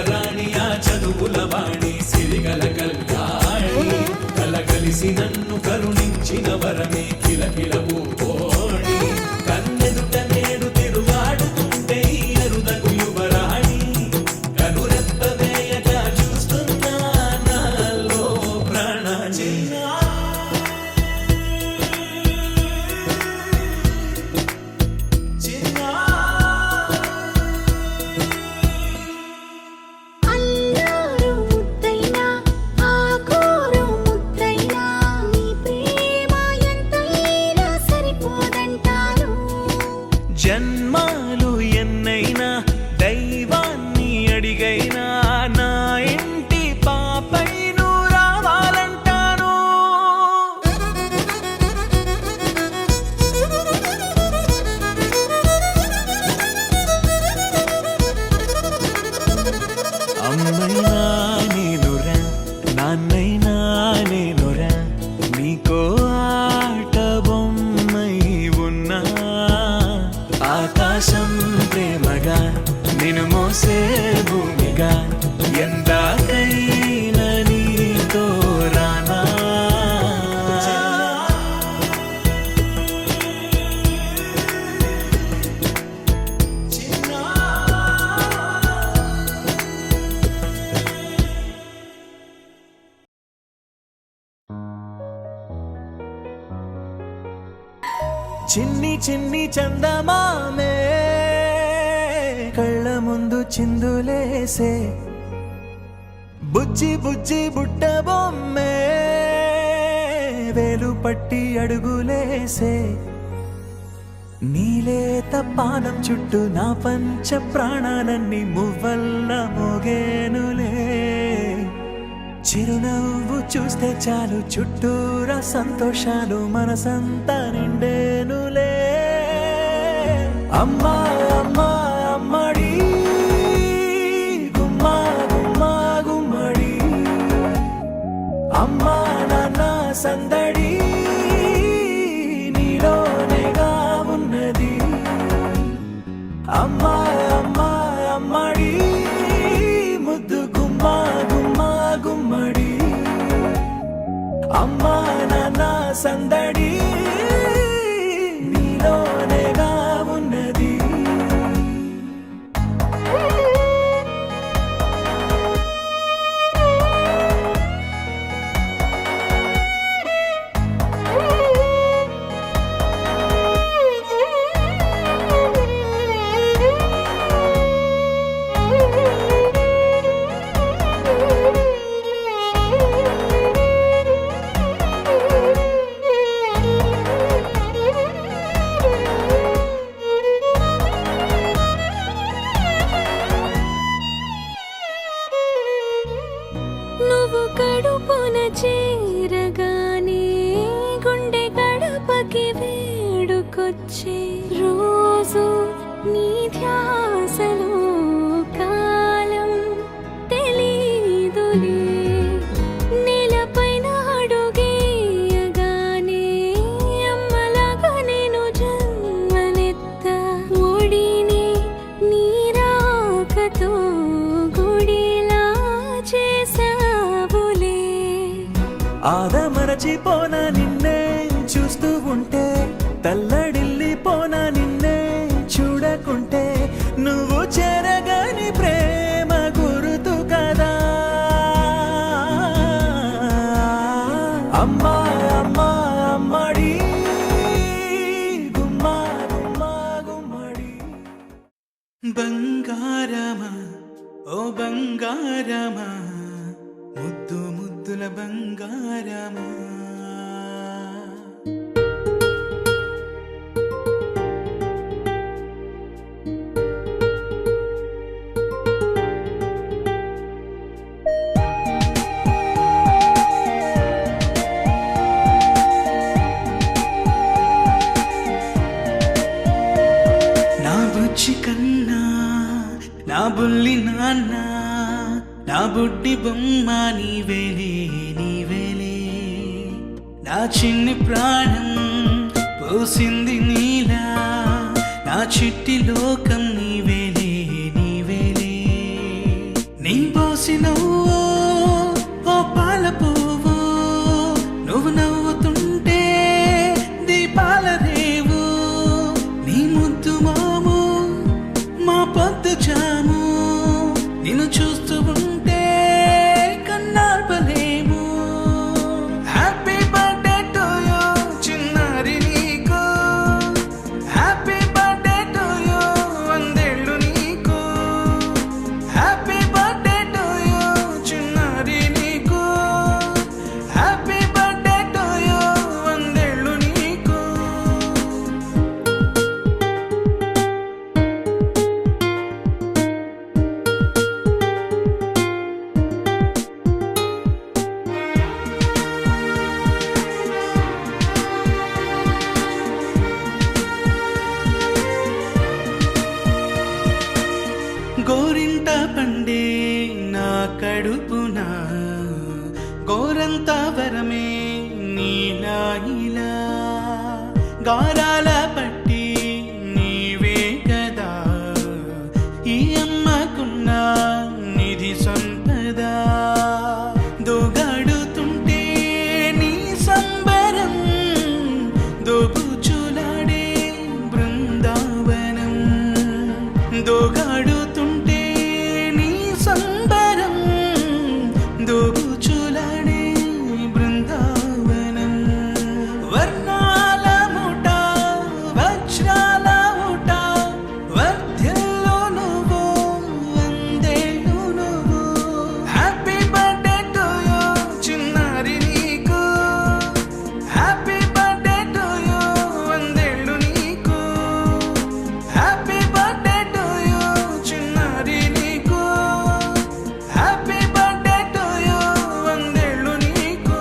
రాణి ఆ చదువుల వాణి సిరిగల కళ్యాణి కలగలిసి నన్ను కరుణించిన వరమే కిలకిల పూకోణి కన్నెదుట నేడు తిరుగాడుతుంటే అరుదగు యువరాణి కనురెప్ప వేయగా చూస్తున్నా నాలో ప్రాణ అల్లారు ముద్దైనా ఆకోరు ముద్దైనా నీ ప్రేమ ఎంతైనా సరిపోదంటాను. జన్మాలు ఎన్నైనా దైవాన్ని అడిగైనా నా ఇంటి పాపై నువ్వు రావాలంటాను. అమ్మైనా నేనురా నాన్నైనా నేనురా నీకో ఆట బొమ్మై ఉన్నా ఆకాశం ప్రేమగా నిన్ను మోసే భూమిగా ఎందాకైనా నీతో రానా చిన్ని చిన్ని చందమామే కళ్ళ ముందు చిందులేసే బుజ్జి బుజ్జి బుట్ట బొమ్మే వేలు పట్టి అడుగులేసే నీలేత పానం చుట్టూ నా పంచ ప్రాణాలన్నీ మువ్వల్ల మోగేనులే చిరునవ్వు చూస్తే చాలు చుట్టూరా సంతోషాలు మనసంతా నిండేనులే అమ్మా అమ్మా అమ్మడి గుమ్మా గుమ్మా గుమ్మడి అమ్మా నాన్న సందడి నీలోనేగా ఉన్నది అమ్మా అమ్మా అమ్మడి ముద్దు గుమ్మా గుమ్మా గుమ్మడి అమ్మా నాన్న సందడి నీలోనేగా ఉన్నది నువ్వు కడుపున చేరగానే గుండె గడపకి వేడుకొచ్చే రోజు నీ ధ్యాసలో కాలం తెలీదులే నేలపైన అడుగేయగానే అమ్మలాగా నేను జన్మనెత్త ఒడిని నీ రాకతో గుడిలా చేసావులే ఆదమరచిపోనా నిన్నే చూస్తూ ఉంటే తల్లడిల్లిపోనా నిన్నే చూడకుంటే నువ్వు చెరగని ప్రేమ గురుతు కదా అమ్మా అమ్మా అమ్మడి గుమ్మా గుమ్మా గుమ్మడి బంగారమా ఓ బంగారమా ముద్దు ముద్దుల బంగారమా నా బుజ్జి కన్నా నా బుల్లి నాన్న నా బుడ్డి బొమ్మ నీవేలే నీవేలే నా చిన్ని ప్రాణం పోసింది నీలా నా చిట్టి లోకం నీవేలే నీవేలే నీ పూసి నవ్వు ఓ పాల పువ్వు నువ్వు నవ్వుతుంటే దీపాల రేవు నీ ముద్దు మాము మా పొద్దు జాము నిన్ను చూస్తూ ఉంటే కన్నార్పలేము హ్యాపీ బర్త్డే టు యూ చిన్నారి నీకు హ్యాపీ బర్త్డే టు యూ వందేళ్ళు నీకు హ్యాపీ బర్త్డే టు యూ చిన్నారి నీకు హ్యాపీ బర్త్డే టు యూ వందేళ్ళు నీకు గోరింట పండే నా కడుపున గోరంత వరమే నీలా ఇలా గారాల పట్టి నీవే కదా ఈ అమ్మకున్న నిధి సంపద దోగాడుతుంటే నీ సంబరం దోబుచులాడే బృందావనం దోగాడుతుంటే నీ సంబరం దోబుచులాడే బృందావనం వర్ణాల ముఠ వజ్రాల ముఠ వర్ధ్యల్లో నువ్వు వందేళ్ళు నువ్వు హ్యాపీ బర్త్డే టు యూ చిన్నారి నీకు హ్యాపీ బర్త్డే టు యూ వందేళ్ళు నీకు హ్యాపీ బర్త్డే టు యూ చిన్నారి నీకు హ్యాపీ బర్త్డే టు యూ వందేళ్ళు నీకు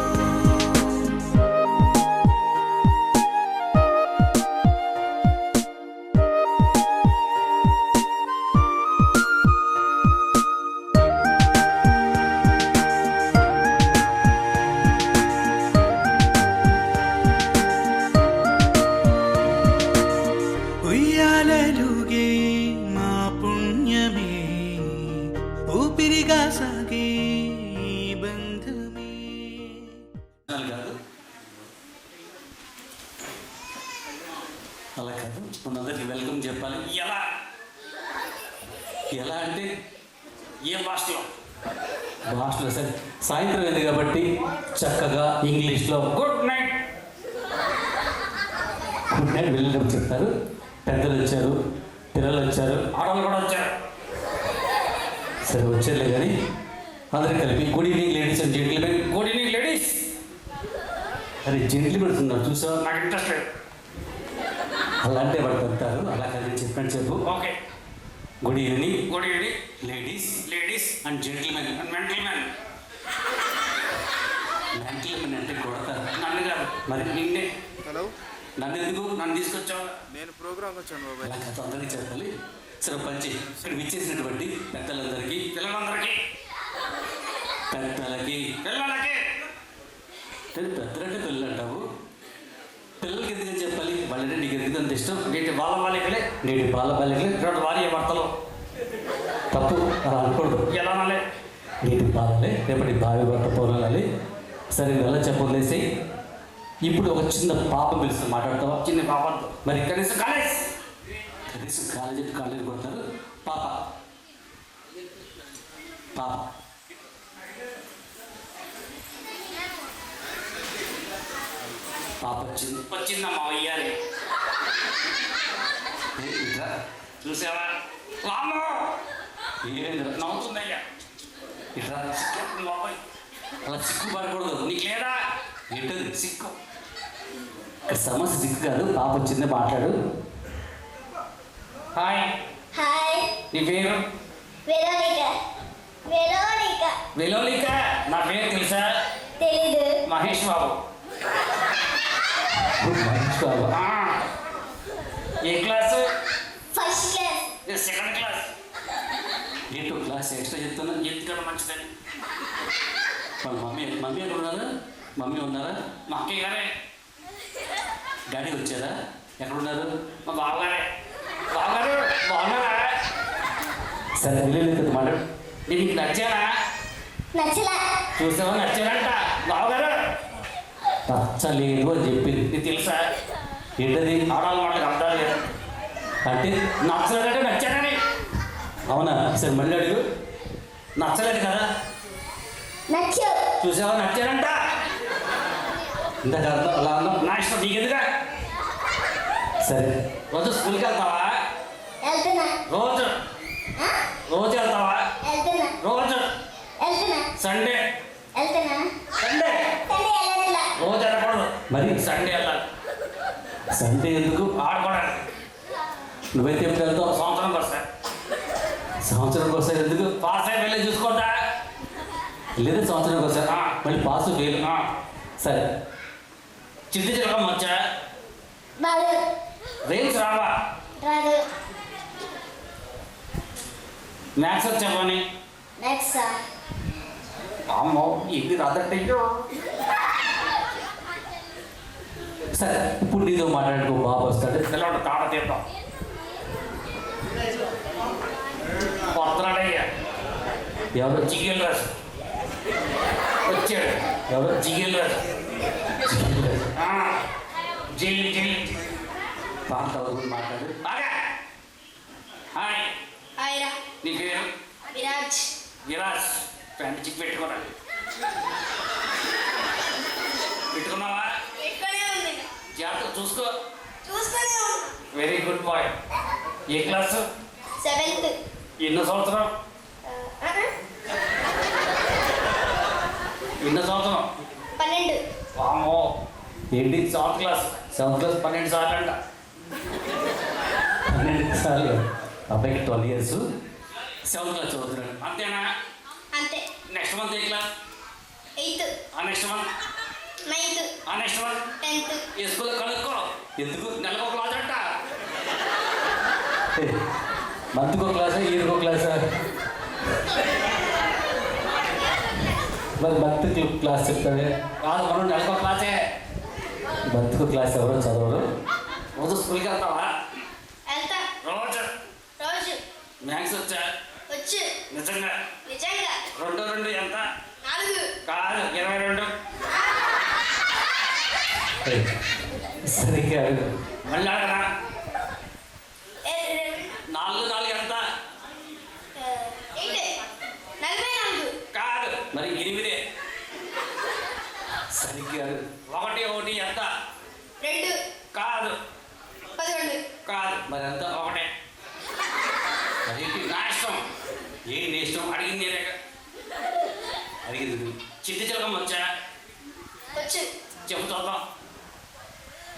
ఉయ్యాలలుగే మా పుణ్యమే ఊపిరిగా సాగే ఈ బంధమే కాదు అలా కాదు మనందరికి వెల్కమ్ చెప్పాలి. ఎలా ఎలా అంటే ఏ భాషలో భాషలో సరే సాయంత్రం అయింది కాబట్టి చక్కగా ఇంగ్లీష్లో గుడ్ నైట్ గుడ్ నైట్ వెళ్ళేటప్పుడు చెప్తారు. పెద్దలు వచ్చారు, పిల్లలు వచ్చారు, ఆడవాళ్ళు కూడా వచ్చారు. సరే వచ్చారులే కానీ అందరూ కలిపి good evening ladies and gentlemen. Good evening ladies. అరే జెంటిల్మెన్ ఉన్నారు చూసావా? నాకు ఇంట్రెస్ట్ లేదు. అలాంటి వాడు చెప్తారు. అలా కానీ చెప్పండి చెప్పు. Okay. Good evening good evening ladies ladies and gentlemen. And mentalmen. Gentlemen అంటే కొడతారు. నన్ను కాదు మరి నిన్నే. హలో, నన్ను ఎందుకు నన్ను తీసుకొచ్చావు. నేను ప్రోగ్రామ్కి వచ్చాను బాబాయ్. అలా కథ అందరికీ చెప్పాలి. సరే పంచి ఇక్కడ విచ్చేసినటువంటి పెద్దలందరికీ పిల్లలందరికీ పెద్దలకి పిల్లలకి పెద్దలంటే పిల్లలు అంటావు. పిల్లలకి ఎందుకని చెప్పాలి? వాళ్ళంటే నీకు ఎందుకు అంత ఇష్టం? నేటి బాల బాలికలే నేటి బాల బాలికలు రెండు భార్య భర్తలు. తప్పు అలా అనకూడదు. ఎలా నాలే నీటి బాలలే రేపటి భావి భర్త పోరాలి. సరే ఎలా చెప్పలేసి ఇప్పుడు ఒక చిన్న పాప పిలుస్తూ మాట్లాడతావా? చిన్న పాపంతో మరి కనీసం కాలేజ్ కనీసం కాలేజీ కొడతారు. పాప పాప పాప వచ్చింది. వచ్చిందమ్మా అయ్యాలి. ఇట్లా చూసావా వామ్మో ఏంద్రా నవ్వుతుందయ్యా. ఇట్లా బాబాయ్ అలా సిగ్గుపడకూడదు. నీకు లేదా ఏంటది? సిక్కు. ఇక్కడ సమస్య సిగ్గు కాదు. పాప వచ్చిందే మాట్లాడు. హాయ్ హాయ్, నీ పేరు? వెరోనిక. వెరోనిక వెలోలిక. నా పేరు తెలుసా? తెలీదు. మహేష్ బాబు. మహేష్ బాబు. ఆ. ఏ class? First class. Second class. ఏంటో క్లాస్ ఎక్స్ట్రా చెప్తున్నా. ఎందుకంటే మంచిదని. వాళ్ళ మమ్మీ ఎక్కడ ఉన్నారా? మమ్మీ ఉన్నారా? మా అక్కయ్య గారే. డాడీ వచ్చారా? ఎక్కడున్నారు? మా బావగారే. బావగారు బాగున్నారా? సరే వెళ్ళలేదు మాట్లాడు. నేను నీకు నచ్చానా? నచ్చలా. చూసావా నచ్చాడంట బావగారు. నచ్చలేదు అని చెప్పింది. ఇది తెలుసా? ఏంటది? ఆడాలి మాటలకు అర్థాలు లేదు. అంటే నచ్చలేదంటే నచ్చాడని. అవునా? సరే మళ్ళీ అడుగు. నచ్చలేదు కదా. నచ్చు. చూసావా నచ్చాడంట. ఇంత అర్థం అలా అన్నాం. నా ఇష్టం నీకెందుగా. సరే రోజు స్కూల్కి వెళ్తావా? వెళ్తున్నా. రోజు ఆ? రోజు వెళ్తావా? వెళ్తున్నా. రోజు వెళ్తున్నా. సండే వెళ్తున్నా. సండే సండే వెళ్ళట్లా. రోజు వెళ్ళకూడదు. మరి సండే వెళ్ళాలి. సండే ఎందుకు? ఆడుకోవడానికి. నువ్వైతే ఎప్పుడు వెళ్తావు? సంవత్సరంకి వస్తా. సంవత్సరానికి ఒకసారి ఎందుకు? పాస్ అయి వెళ్ళి చూసుకుంటా. లేదా సంవత్సరానికి ఒకసారి మళ్ళీ పాస్ ఫెయిల్. సరే చిట్టి చిలకం వచ్చా? రాదు. రేమ్స్ రావా? రాదు. మ్యాథ్స్ వచ్చా పని? నెక్స్ట్ అమ్మో ఇది రాదంటే. సరే ఇప్పుడు నీతో మాట్లాడుకో. బాబు వస్తాడు. పిల్లడు తాట తీద్దాం. కొత్తనాడయ్యా ఎవరు? జిగేల్ రాజు వచ్చాడు. ఎవరు? జిగేల్ రాజు. జైలు జైలు పాట మాట్లాడు. బాగా. హాయ్ హాయ్రా. నీ పేరు? విరాజ్. విరాజ్. ప్యాంట్ చిక్ పెట్టుకున్నా. పెట్టుకున్నావా? ఇక్కడే ఉంది. జాగ్రత్త చూసుకో. చూస్తూనే ఉంది. Very good boy. ఏ క్లాసు? 7th. ఎన్నో సంవత్సరం? ఎన్నో సంవత్సరం? 12. వామో ఏంటి? 7th class. 7th క్లాస్ 12 సార్లు అంట. 12 సార్లు. అబ్బాయికి 12 years. 7th క్లాస్ చదువుతున్నాడు. అంతేనా? అంతే. నెక్స్ట్ మంత్ ఏ క్లాస్? 8th. ఆ నెక్స్ట్ మంత్? 9th. ఆ నెక్స్ట్ మంత్? 10th. ఈ స్కూల్లో కనుక్కో. ఎందుకు? నెలకు ఒక క్లాస్ అంట. మంత్కి ఒక క్లాసా? ఇయర్కి ఒక క్లాసా? మరి మంత్కి క్లాస్ చెప్తావే? కాదు మనం నెలకు ఒక క్లాసే. మంత్కి ఒక క్లాస్ ఎవరో చదవరు. రోజు స్కూల్కి వెళ్తావా? వెళ్తా. రోజు. రోజు. మ్యాథ్స్ వచ్చా? వచ్చు. నిజంగా? నిజంగా. 2 2 ఎంత? 4. కాదు 22. సరిగ్గా అడుగు. మళ్ళీ అడగనా? ఏ, 4 4 ఎంత? 8. 44. కాదు మరి 8. సరిగ్గా అడుగు. 1 1 ఎంత? 2. కాదు 11. కాదు మరి ఎంత? 1. అదేంటి? నా ఇష్టం. ఏంటి నీ ఇష్టం? అడిగింది నేనే. అడిగింది నువ్వు. చిట్టి చిలకం వచ్చా? వచ్చు. చెప్పు చూద్దాం.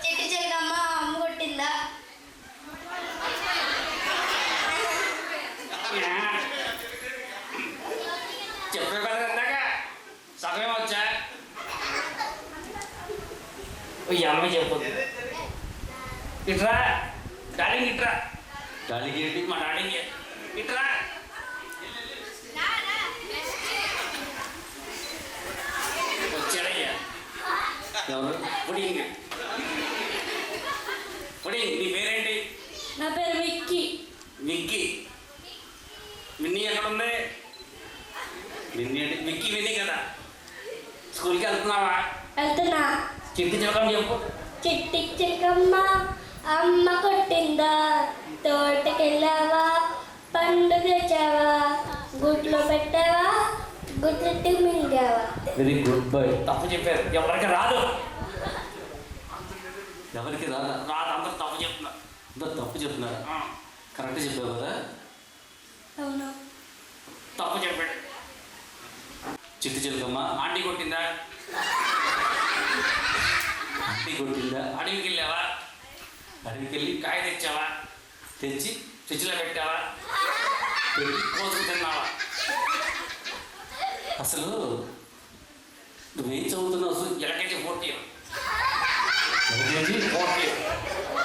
చెట్టు చెల్లమ్మ అమ్మ కొట్టిందా? చెప్పే కదా ఇందాక. సగమే వచ్చా? ఈ అమ్మ చెప్పు. ఇట్రా డార్లింగ్ ఇట్రా. డాడీకి ఏంటి? మా డాడీకి ఇట్రా. వచ్చాడయ్యా. ఎవరు? పుడింగ్. పుడింగ్ నీ పేరేంటి? నా పేరు విక్కీ. విక్కీ. విన్నీ ఎక్కడ ఉంది? విన్నీ అంటే విక్కీ విన్నీ కదా. స్కూల్కి వెళ్తున్నావా? వెళ్తున్నా. చిట్టి చిలకం చెప్పు. చిట్టి చిలకమ్మ అమ్మ కొట్టిందా? తోటకెళ్ళావా? పండు తెచ్చావా? గుట్లో పెట్టావా? గుట్లెట్టి మింగావా? Very good boy. తప్పు చెప్పారు. ఎవరికి రాదు. ఎవరికి రాదా? రాదు అందరూ తప్పు చెప్తున్నారు. అందరూ తప్పు చెప్తున్నారా? కరెక్ట్ చెప్పావు కదా? అవును. తప్పు చెప్పాడు. చిట్టి చిలకమ్మ ఆంటీ కొట్టిందా? అట్టి కొట్టిందా? అడవికి వెళ్ళావా? అడవికి వెళ్ళి కాయ తెచ్చావా? తెచ్చి ఫ్రిడ్జ్లో పెట్టావా? పెట్టి కోసుకు తిన్నావా? అసలు నువ్వేం చదువుతున్నావు? అసలు ఎలకేజీ 40. LKG? 40.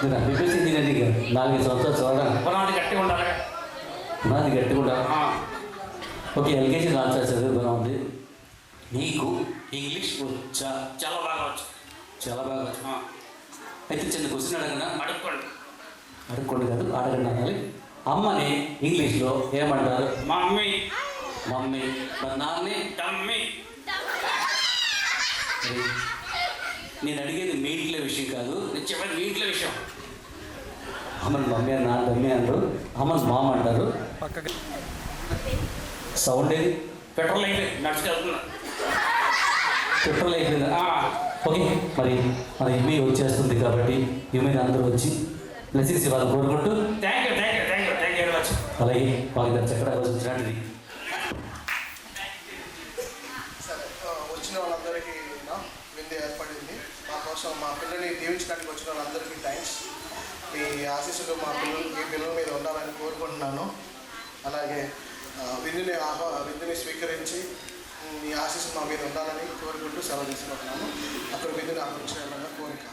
నేను ఎంబీబీఎస్ ఇంజనీరింగ్ 4 సంవత్సరాలు చదవడానికి పునాది గట్టిగా ఉండాలి. నాది గట్టిగా. ఆ. ఓకే, ఎల్కేజీ 4 సార్లు చదువు బాగుంది. నీకు ఇంగ్లీష్ వచ్చా? చాలా బాగా వచ్చు. చాలా బాగా వచ్చు. అయితే చిన్న క్వశ్చన్ అడగనా? అడుక్కోండి. అడుక్కోండి కాదు, అడగండి అనాలి. అమ్మని ఇంగ్లీష్లో ఏమంటారు? మమ్మీ. మమ్మీ మరి నాన్నే తమ్మి. అరే, నేను అడిగేది మీ ఇంట్లో విషయం కాదు. నేను చెప్పేది మీ ఇంట్లో విషయం. అమ్మని మమ్మీ అని నాన్న మమ్మీ అంటారు, అమ్మని మామ అంటారు. సౌండ్ ఏది? పెట్రోల్ అయితే నడుచుకెళ్తున్నా. పెట్రోల్ అయిపోయిందా? ఓకే, మరి మన ఇమ్మి వచ్చేస్తుంది కాబట్టి ఇమ్మిని అందరూ వచ్చి బ్లెస్సింగ్స్ ఇవ్వాలని కోరుకుంటూ థ్యాంక్ యూ వెరీ మచ్. అలాగే వాళ్ళకి చక్కగా వచ్చినది. వచ్చిన వాళ్ళందరికీ విందు ఏర్పడింది. మా కోసం మా పిల్లల్ని దీవించడానికి వచ్చిన వాళ్ళందరికీ థ్యాంక్స్. మీ ఆశీస్సులు మీ పిల్లల మీద ఉండాలని కోరుకుంటున్నాను. అలాగే విందుని స్వీకరించి మీ ఆశీస్సులు మా మీద ఉండాలని కోరుకుంటూ సెలవు తీసుకుంటున్నాను. అక్కడ విందుని ఆకర్షించాలన్న కోరిక.